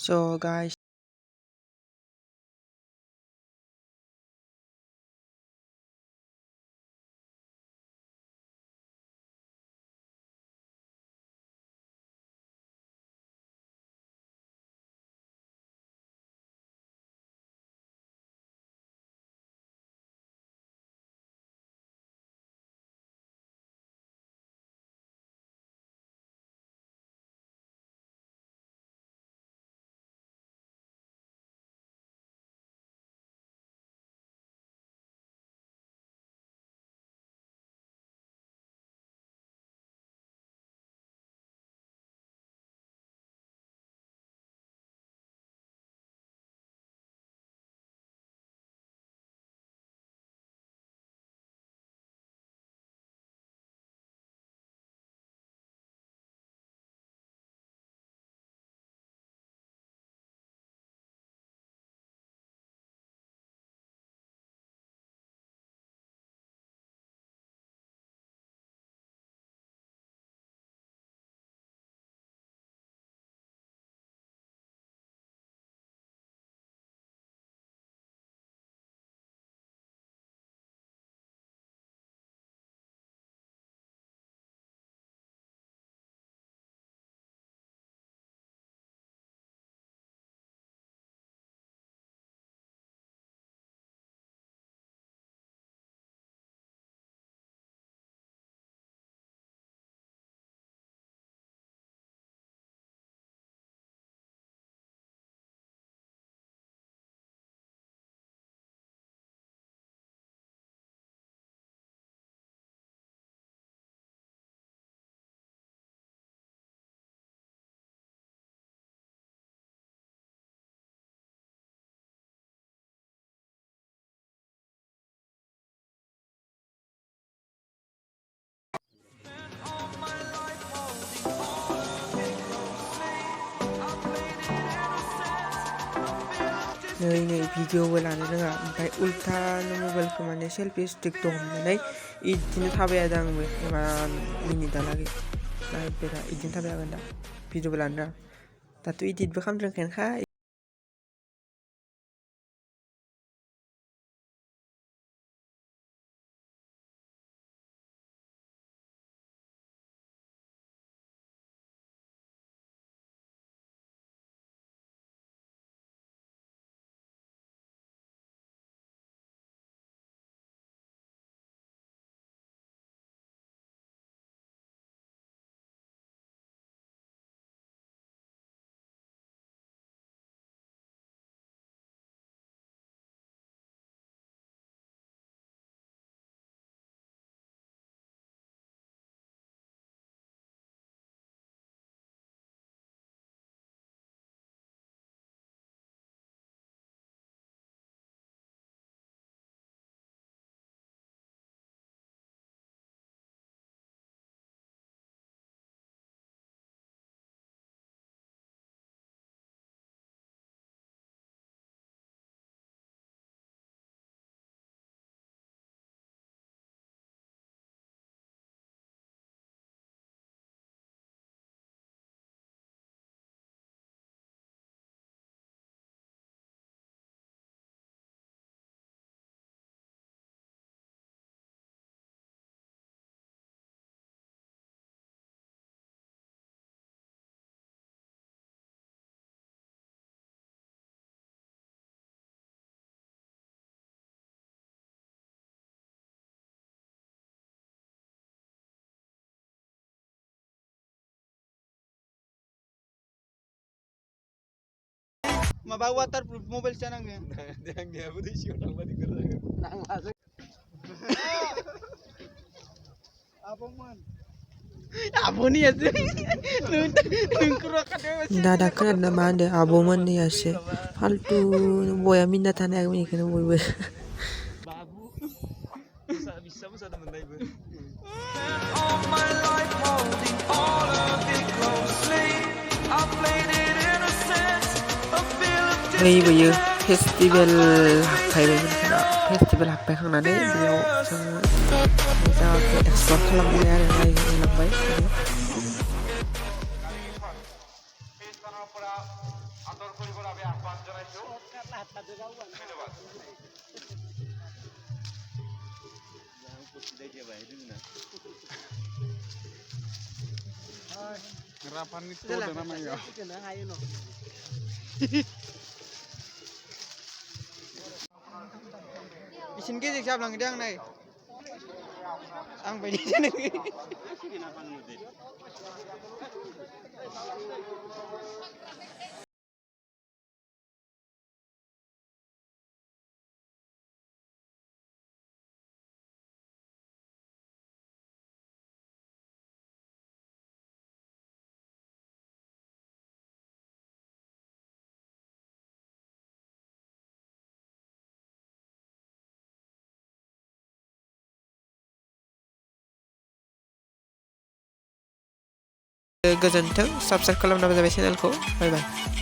So guys, नै भिडिअबो लानो रोङा ओमफ्राय उल्था मबाइलखौ माने सेल्फि स्टिकजों हमनानै इदिनो थाबाय थादों आंबो इमान मिनिटहालागै नायफेरा इदिनो थाबाय थागोन दा भिडिअबो लानो रोङा दाथ' इदिटबो खालामनो रोंखायानोखा माबा वाटारप्रुफ मबाइल जानांगोन आंनियाबो दै सिङाव थांबा दिगदार जागोन नांलाजों आब'मोन आब'नियासो नोंखौ दादा खोनादों ना मा होनदों आब'मोननियासो फाल्थु बया मिनिना थानो हागौमोन इखौनो बयबो बाबु bisa जादों मोननायबो बैयो फेस्टिभेल हाबफैबायमोन खोना फेस्टिभेल हाबफैखांनानै बेयाव जोङो जायगाखौ एक्सप्लर खालामबाय आरो नायलांबाय Rapan itu ada namanya. Isin ke siap lang dia nai. Ang pwede sini. गोजोन्थों साबस्क्राइब खालामना होबाय चेनेलखौ बाय बाय